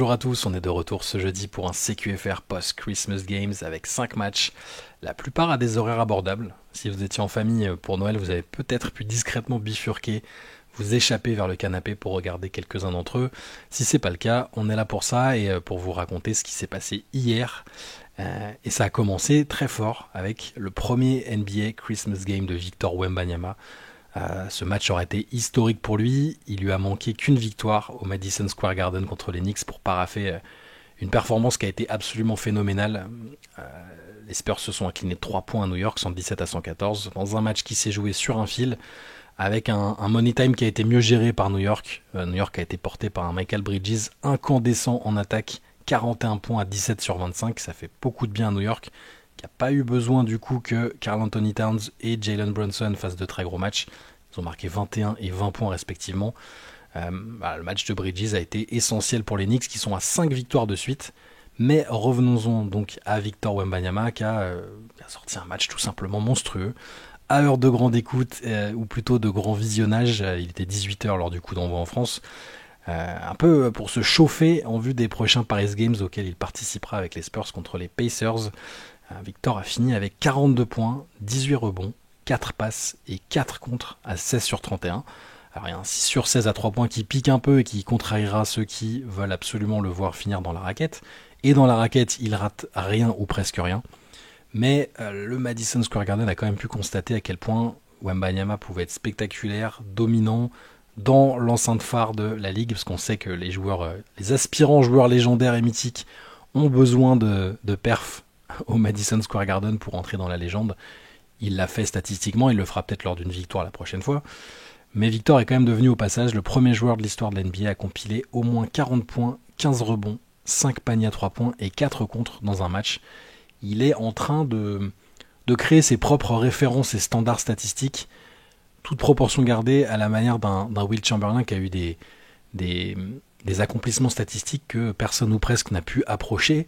Bonjour à tous, on est de retour ce jeudi pour un CQFR post-Christmas Games avec 5 matchs, la plupart à des horaires abordables. Si vous étiez en famille pour Noël, vous avez peut-être pu discrètement bifurquer, vous échapper vers le canapé pour regarder quelques-uns d'entre eux. Si c'est pas le cas, on est là pour ça et pour vous raconter ce qui s'est passé hier. Et ça a commencé très fort avec le premier NBA Christmas Game de Victor Wembanyama. Ce match aurait été historique pour lui. Il lui a manqué qu'une victoire au Madison Square Garden contre les Knicks pour paraffer une performance qui a été absolument phénoménale. Les Spurs se sont inclinés de 3 points à New York, 117-114, dans un match qui s'est joué sur un fil, avec un money time qui a été mieux géré par New York. New York a été porté par un Michael Bridges incandescent en attaque, 41 points à 17 sur 25, ça fait beaucoup de bien à New York, qui n'a pas eu besoin du coup que Karl Anthony Towns et Jalen Brunson fassent de très gros matchs. Ils ont marqué 21 et 20 points respectivement. Le match de Bridges a été essentiel pour les Knicks qui sont à 5 victoires de suite. Mais revenons-en donc à Victor Wembanyama qui a sorti un match tout simplement monstrueux. À heure de grande écoute, ou plutôt de grand visionnage, il était 18h lors du coup d'envoi en France. Un peu pour se chauffer en vue des prochains Paris Games auxquels il participera avec les Spurs contre les Pacers. Victor a fini avec 42 points, 18 rebonds, 4 passes et 4 contres à 16 sur 31. Alors il y a un 6 sur 16 à 3 points qui pique un peu et qui contrariera ceux qui veulent absolument le voir finir dans la raquette. Et dans la raquette, il rate rien ou presque rien. Mais le Madison Square Garden a quand même pu constater à quel point Wembanyama pouvait être spectaculaire, dominant dans l'enceinte phare de la ligue, parce qu'on sait que les joueurs, les aspirants joueurs légendaires et mythiques ont besoin de perfs au Madison Square Garden pour entrer dans la légende. Il l'a fait statistiquement, il le fera peut-être lors d'une victoire la prochaine fois. Mais Victor est quand même devenu au passage le premier joueur de l'histoire de l'NBA à compiler au moins 40 points, 15 rebonds, 5 paniers à 3 points et 4 contres dans un match. Il est en train de créer ses propres références et standards statistiques, toute proportion gardée à la manière d'un Wilt Chamberlain qui a eu des accomplissements statistiques que personne ou presque n'a pu approcher.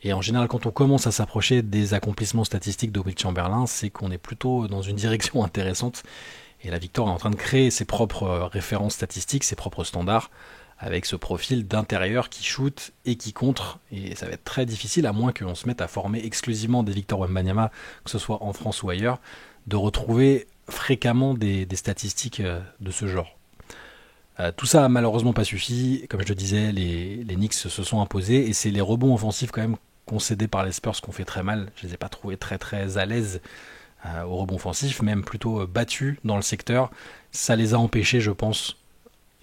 Et en général, quand on commence à s'approcher des accomplissements statistiques de Wilt Chamberlain, c'est qu'on est plutôt dans une direction intéressante. Et la Victor est en train de créer ses propres références statistiques, ses propres standards, avec ce profil d'intérieur qui shoot et qui contre. Et ça va être très difficile, à moins qu'on se mette à former exclusivement des Victor Wembanyama, que ce soit en France ou ailleurs, de retrouver fréquemment des statistiques de ce genre. Tout ça a malheureusement pas suffi. Comme je le disais, les Knicks se sont imposés et c'est les rebonds offensifs quand même concédés par les Spurs qu'on fait très mal. Je les ai pas trouvés très très à l'aise au rebond offensif, même plutôt battus dans le secteur. Ça les a empêchés, je pense.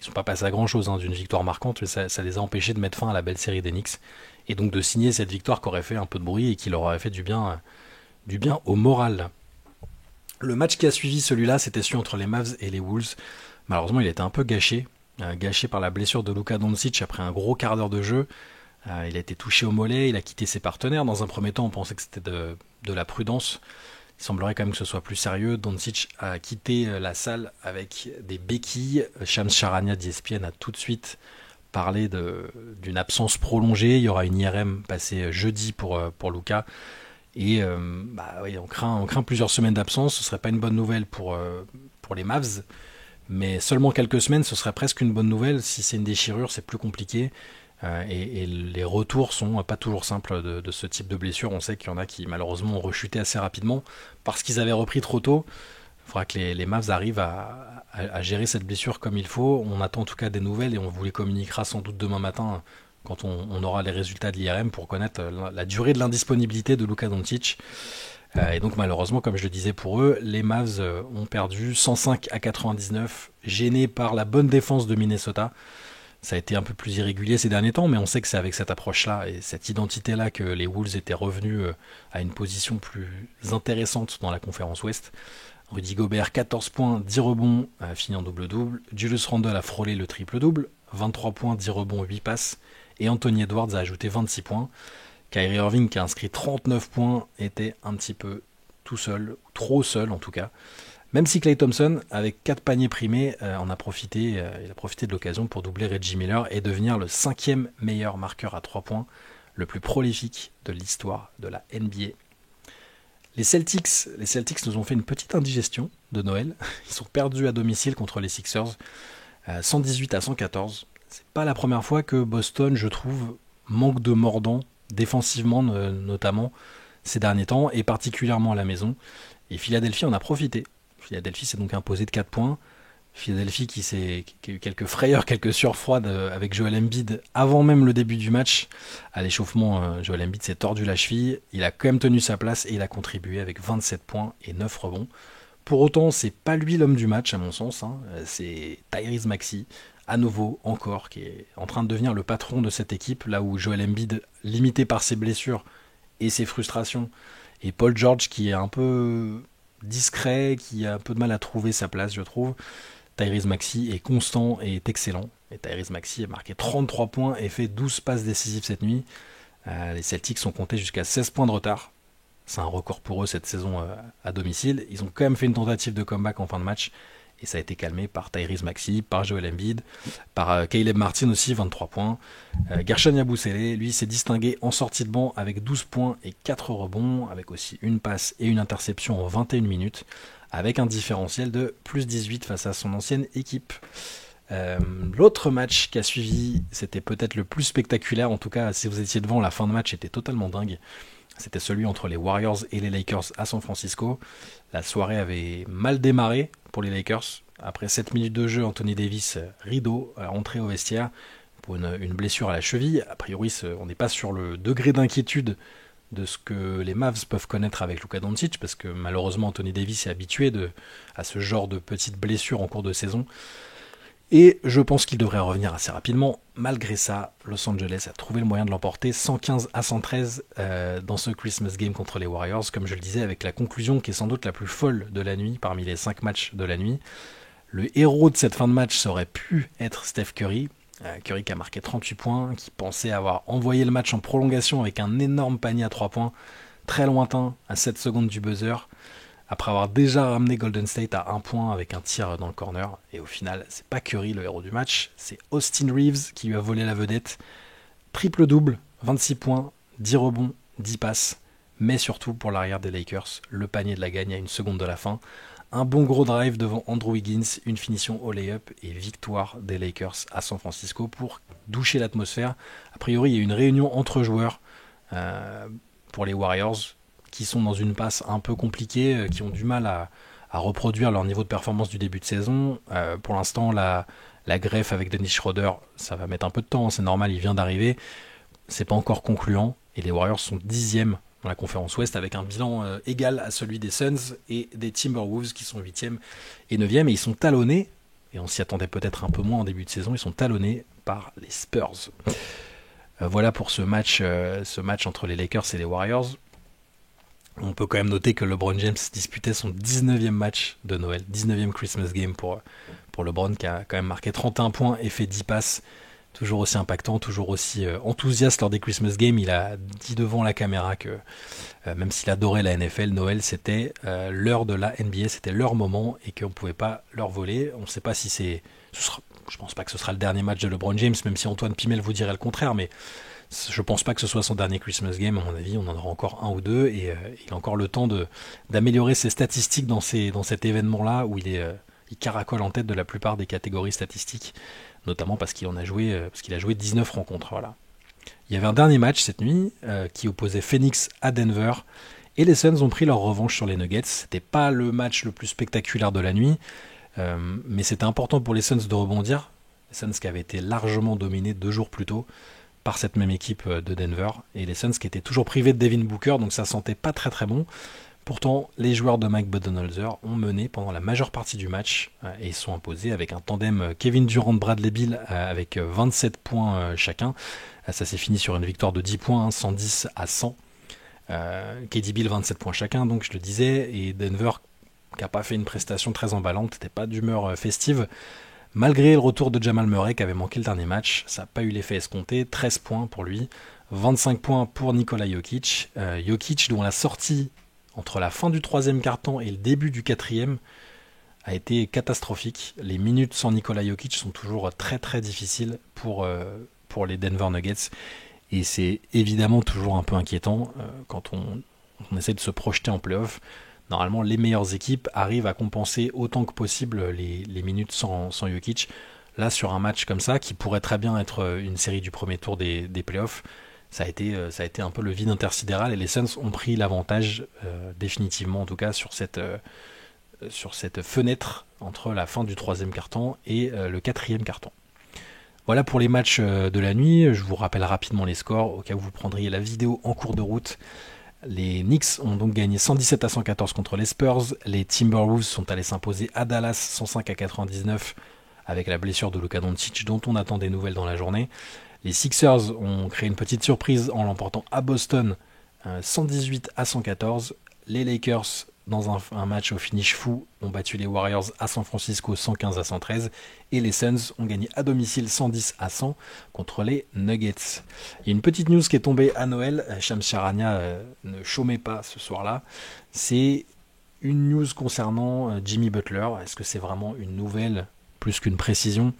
Ils sont pas passés à grand chose d'une victoire marquante, mais ça les a empêchés de mettre fin à la belle série des Knicks et donc de signer cette victoire qui aurait fait un peu de bruit et qui leur aurait fait du bien au moral. Le match qui a suivi celui-là, c'était celui entre les Mavs et les Wolves. Malheureusement, il a été un peu gâché par la blessure de Luka Doncic après un gros quart d'heure de jeu. Il a été touché au mollet, il a quitté ses partenaires. Dans un premier temps, on pensait que c'était de la prudence. Il semblerait quand même que ce soit plus sérieux. Doncic a quitté la salle avec des béquilles. Shams Charania d'ESPN a tout de suite parlé d'une absence prolongée. Il y aura une IRM passée jeudi pour Luka. Et oui, on craint plusieurs semaines d'absence. Ce serait pas une bonne nouvelle pour les Mavs. Mais seulement quelques semaines, ce serait presque une bonne nouvelle. Si c'est une déchirure, c'est plus compliqué. Et les retours sont pas toujours simples de ce type de blessure. On sait qu'il y en a qui malheureusement ont rechuté assez rapidement parce qu'ils avaient repris trop tôt. Il faudra que les Mavs arrivent à gérer cette blessure comme il faut. On attend en tout cas des nouvelles et on vous les communiquera sans doute demain matin quand on aura les résultats de l'IRM pour connaître la durée de l'indisponibilité de Luka Doncic. Et donc malheureusement, comme je le disais pour eux, les Mavs ont perdu 105-99, gênés par la bonne défense de Minnesota. Ça a été un peu plus irrégulier ces derniers temps, mais on sait que c'est avec cette approche-là et cette identité-là que les Wolves étaient revenus à une position plus intéressante dans la conférence Ouest. Rudy Gobert, 14 points, 10 rebonds, fini en double-double. Julius Randle a frôlé le triple-double, 23 points, 10 rebonds, 8 passes. Et Anthony Edwards a ajouté 26 points. Kyrie Irving, qui a inscrit 39 points, était un petit peu tout seul, trop seul en tout cas. Même si Klay Thompson, avec 4 paniers primés, il a profité de l'occasion pour doubler Reggie Miller et devenir le 5e meilleur marqueur à 3 points, le plus prolifique de l'histoire de la NBA. Les Celtics nous ont fait une petite indigestion de Noël. Ils sont perdus à domicile contre les Sixers, 118-114. c'est pas la première fois que Boston, je trouve, manque de mordant, défensivement notamment, ces derniers temps, et particulièrement à la maison. Et Philadelphie en a profité. Philadelphie s'est donc imposé de 4 points. Philadelphie qui a eu quelques frayeurs, quelques sueurs froides avec Joel Embiid avant même le début du match. À l'échauffement, Joel Embiid s'est tordu la cheville. Il a quand même tenu sa place et il a contribué avec 27 points et 9 rebonds. Pour autant, c'est pas lui l'homme du match à mon sens. C'est Tyrese Maxey, à nouveau, encore, qui est en train de devenir le patron de cette équipe, là où Joel Embiid, limité par ses blessures et ses frustrations, et Paul George qui est un peu discret, qui a un peu de mal à trouver sa place, je trouve. Tyrese Maxey est constant et est excellent. Et Tyrese Maxey a marqué 33 points et fait 12 passes décisives cette nuit. Les Celtics sont comptés jusqu'à 16 points de retard. C'est un record pour eux cette saison à domicile. Ils ont quand même fait une tentative de comeback en fin de match. Et ça a été calmé par Tyrese Maxey, par Joel Embiid, par Caleb Martin aussi, 23 points. Guerschon Yabusele, lui, s'est distingué en sortie de banc avec 12 points et 4 rebonds, avec aussi une passe et une interception en 21 minutes, avec un différentiel de plus 18 face à son ancienne équipe. L'autre match qui a suivi, c'était peut-être le plus spectaculaire, en tout cas si vous étiez devant, la fin de match était totalement dingue. C'était celui entre les Warriors et les Lakers à San Francisco. La soirée avait mal démarré pour les Lakers. Après 7 minutes de jeu, Anthony Davis, rideau, à rentrer au vestiaire pour une blessure à la cheville. A priori, on n'est pas sur le degré d'inquiétude de ce que les Mavs peuvent connaître avec Luka Doncic, parce que malheureusement Anthony Davis est habitué à ce genre de petites blessures en cours de saison. Et je pense qu'il devrait revenir assez rapidement. Malgré ça, Los Angeles a trouvé le moyen de l'emporter 115-113 dans ce Christmas Game contre les Warriors, comme je le disais, avec la conclusion qui est sans doute la plus folle de la nuit, parmi les 5 matchs de la nuit. Le héros de cette fin de match aurait pu être Steph Curry. Curry qui a marqué 38 points, qui pensait avoir envoyé le match en prolongation avec un énorme panier à 3 points, très lointain, à 7 secondes du buzzer, après avoir déjà ramené Golden State à 1 point avec un tir dans le corner. Et au final, c'est pas Curry le héros du match, c'est Austin Reeves qui lui a volé la vedette. Triple-double, 26 points, 10 rebonds, 10 passes, mais surtout pour l'arrière des Lakers, le panier de la gagne à 1 seconde de la fin. Un bon gros drive devant Andrew Wiggins, une finition au lay-up et victoire des Lakers à San Francisco pour doucher l'atmosphère. A priori, il y a une réunion entre joueurs pour les Warriors qui sont dans une passe un peu compliquée, qui ont du mal à reproduire leur niveau de performance du début de saison. Pour l'instant, la greffe avec Dennis Schroeder, ça va mettre un peu de temps, c'est normal, il vient d'arriver. C'est pas encore concluant et les Warriors sont 10e dans la conférence Ouest avec un bilan égal à celui des Suns et des Timberwolves qui sont 8e et 9e, et ils sont talonnés, et on s'y attendait peut-être un peu moins en début de saison, ils sont talonnés par les Spurs. Voilà pour ce match entre les Lakers et les Warriors. On peut quand même noter que LeBron James disputait son 19e match de Noël, 19e Christmas Game pour LeBron, qui a quand même marqué 31 points et fait 10 passes. Toujours aussi impactant, toujours aussi enthousiaste lors des Christmas Games. Il a dit devant la caméra que même s'il adorait la NFL, Noël c'était l'heure de la NBA, c'était leur moment et qu'on ne pouvait pas leur voler. On ne sait pas si je pense pas que ce sera le dernier match de LeBron James, même si Antoine Pimel vous dirait le contraire, mais je pense pas que ce soit son dernier Christmas Game. À mon avis, on en aura encore un ou deux et il a encore le temps d'améliorer ses statistiques dans cet événement-là où il caracole en tête de la plupart des catégories statistiques, notamment parce qu'il a joué 19 rencontres. Voilà. Il y avait un dernier match cette nuit qui opposait Phoenix à Denver et les Suns ont pris leur revanche sur les Nuggets. C'était pas le match le plus spectaculaire de la nuit, mais c'était important pour les Suns de rebondir. Les Suns qui avaient été largement dominés 2 jours plus tôt par cette même équipe de Denver, et les Suns qui étaient toujours privés de Devin Booker, donc ça sentait pas très très bon. Pourtant, les joueurs de Mike Budenholzer ont mené pendant la majeure partie du match et sont imposés avec un tandem Kevin Durant-Bradley Beal avec 27 points chacun. Ça s'est fini sur une victoire de 10 points, 110-100. KD Beal 27 points chacun, donc je le disais, et Denver qui n'a pas fait une prestation très emballante, n'était pas d'humeur festive. Malgré le retour de Jamal Murray qui avait manqué le dernier match, ça n'a pas eu l'effet escompté, 13 points pour lui, 25 points pour Nikola Jokic. Jokic dont la sortie entre la fin du 3e quart-temps et le début du 4e a été catastrophique. Les minutes sans Nikola Jokic sont toujours très très difficiles pour les Denver Nuggets, et c'est évidemment toujours un peu inquiétant quand on essaie de se projeter en play-off. Normalement, les meilleures équipes arrivent à compenser autant que possible les minutes sans Jokic. Là, sur un match comme ça, qui pourrait très bien être une série du premier tour des playoffs, ça a été un peu le vide intersidéral et les Suns ont pris l'avantage définitivement, en tout cas, sur cette fenêtre entre la fin du troisième quart-temps et le quatrième quart-temps. Voilà pour les matchs de la nuit. Je vous rappelle rapidement les scores au cas où vous prendriez la vidéo en cours de route. Les Knicks ont donc gagné 117-114 contre les Spurs. Les Timberwolves sont allés s'imposer à Dallas 105-99 avec la blessure de Luka Doncic dont on attend des nouvelles dans la journée. Les Sixers ont créé une petite surprise en l'emportant à Boston 118-114. Les Lakers, dans un match au finish fou, ont battu les Warriors à San Francisco 115-113. Et les Suns ont gagné à domicile 110-100 contre les Nuggets. Il y a une petite news qui est tombée à Noël. Shams Charania ne chômait pas ce soir-là. C'est une news concernant Jimmy Butler. Est-ce que c'est vraiment une nouvelle plus qu'une précision ?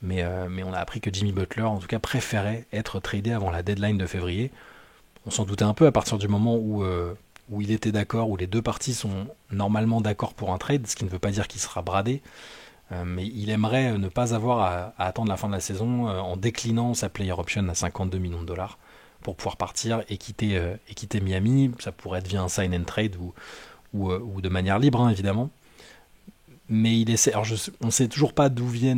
Mais on a appris que Jimmy Butler, en tout cas, préférait être tradé avant la deadline de février. On s'en doutait un peu à partir du moment où il était d'accord, où les deux parties sont normalement d'accord pour un trade, ce qui ne veut pas dire qu'il sera bradé. Mais il aimerait ne pas avoir à attendre la fin de la saison en déclinant sa player option à 52 millions de dollars pour pouvoir partir et quitter Miami. Ça pourrait être via un sign and trade ou de manière libre, hein, évidemment. Mais il essaie. Alors on ne sait toujours pas d'où vient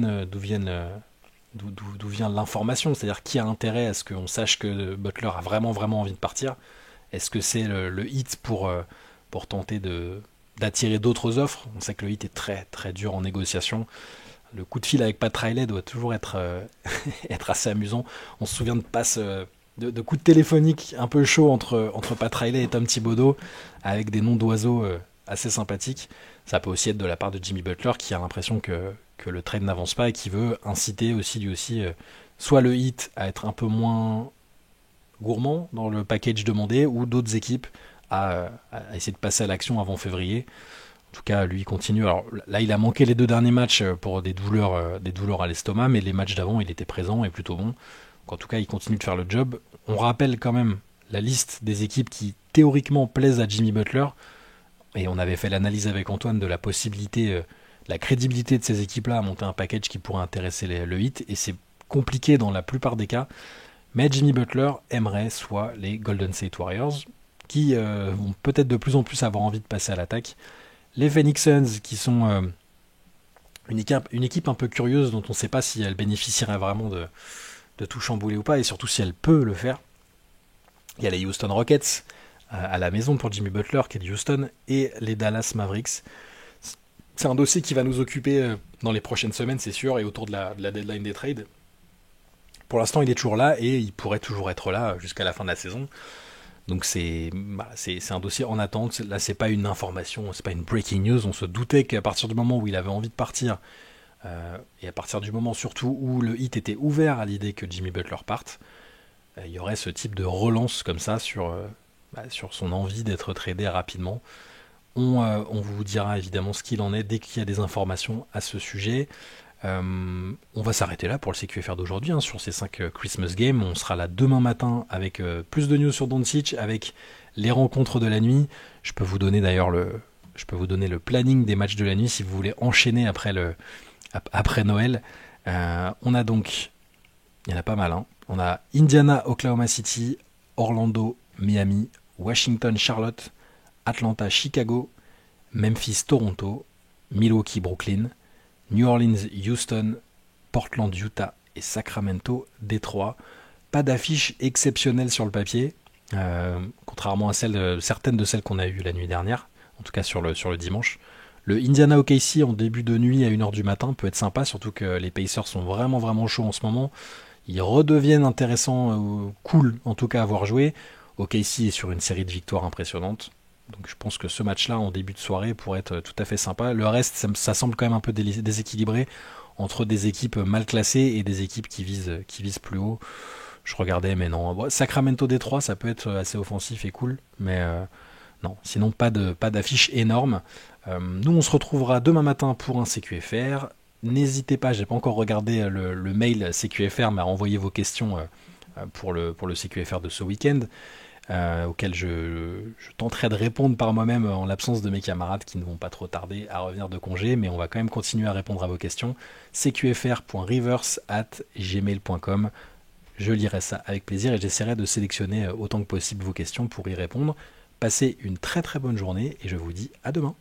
l'information, c'est-à-dire qui a intérêt à ce qu'on sache que Butler a vraiment envie de partir. Est-ce que c'est le Heat pour tenter d'attirer d'autres offres ? On sait que le Heat est très très dur en négociation. Le coup de fil avec Pat Riley doit toujours être assez amusant. On se souvient de passes de coups de téléphonique un peu chauds entre Pat Riley et Tom Thibodeau avec des noms d'oiseaux assez sympathiques. Ça peut aussi être de la part de Jimmy Butler qui a l'impression que le trade n'avance pas et qui veut inciter lui aussi soit le Heat à être un peu moins gourmand dans le package demandé ou d'autres équipes à essayer de passer à l'action avant février. En tout cas, lui il continue. Alors là, il a manqué les 2 derniers matchs pour des douleurs à l'estomac, mais les matchs d'avant, il était présent et plutôt bon. Donc, en tout cas, il continue de faire le job. On rappelle quand même la liste des équipes qui théoriquement plaisent à Jimmy Butler. Et on avait fait l'analyse avec Antoine de la possibilité, la crédibilité de ces équipes-là à monter un package qui pourrait intéresser le Heat. Et c'est compliqué dans la plupart des cas. Mais Jimmy Butler aimerait soit les Golden State Warriors, qui vont peut-être de plus en plus avoir envie de passer à l'attaque. Les Phoenix Suns, qui sont une équipe un peu curieuse, dont on ne sait pas si elle bénéficierait vraiment de tout chambouler ou pas, et surtout si elle peut le faire. Il y a les Houston Rockets, à la maison pour Jimmy Butler, qui est de Houston, et les Dallas Mavericks. C'est un dossier qui va nous occuper dans les prochaines semaines, c'est sûr, et autour de la deadline des trades. Pour l'instant, il est toujours là, et il pourrait toujours être là jusqu'à la fin de la saison. Donc c'est un dossier en attente. Là, c'est pas une information, c'est pas une breaking news. On se doutait qu'à partir du moment où il avait envie de partir, et à partir du moment surtout où le Heat était ouvert à l'idée que Jimmy Butler parte, il y aurait ce type de relance comme ça sur son envie d'être tradé rapidement. On vous dira évidemment ce qu'il en est dès qu'il y a des informations à ce sujet. On va s'arrêter là pour le CQFR d'aujourd'hui, hein, sur ces 5 Christmas Games. On sera là demain matin avec plus de news sur Doncic, avec les rencontres de la nuit. Je peux vous donner d'ailleurs le planning des matchs de la nuit si vous voulez enchaîner après Noël. On a donc, il y en a pas mal, hein. On a Indiana, Oklahoma City, Orlando, Miami, Washington, Charlotte, Atlanta, Chicago, Memphis, Toronto, Milwaukee, Brooklyn, New Orleans, Houston, Portland, Utah et Sacramento, Détroit. Pas d'affiche exceptionnelle sur le papier, contrairement à certaines de celles qu'on a eues la nuit dernière, en tout cas sur le dimanche. Le Indiana OKC en début de nuit à 1h du matin peut être sympa, surtout que les Pacers sont vraiment chauds en ce moment. Ils redeviennent intéressants, cool en tout cas à voir jouer. OKC est sur une série de victoires impressionnantes. Donc je pense que ce match-là en début de soirée pourrait être tout à fait sympa. Le reste, ça semble quand même un peu déséquilibré entre des équipes mal classées et des équipes qui visent plus haut. Je regardais, mais non. Bon, Sacramento Détroit, ça peut être assez offensif et cool, mais non. Sinon, pas d'affiche énorme. Nous, on se retrouvera demain matin pour un CQFR. N'hésitez pas, j'ai pas encore regardé le mail CQFR, mais à envoyer vos questions pour le CQFR de ce week-end. auxquelles je tenterai de répondre par moi-même en l'absence de mes camarades qui ne vont pas trop tarder à revenir de congé, mais on va quand même continuer à répondre à vos questions. cqfr.reverse@gmail.com. Je lirai ça avec plaisir et j'essaierai de sélectionner autant que possible vos questions pour y répondre. Passez une très très bonne journée et je vous dis à demain.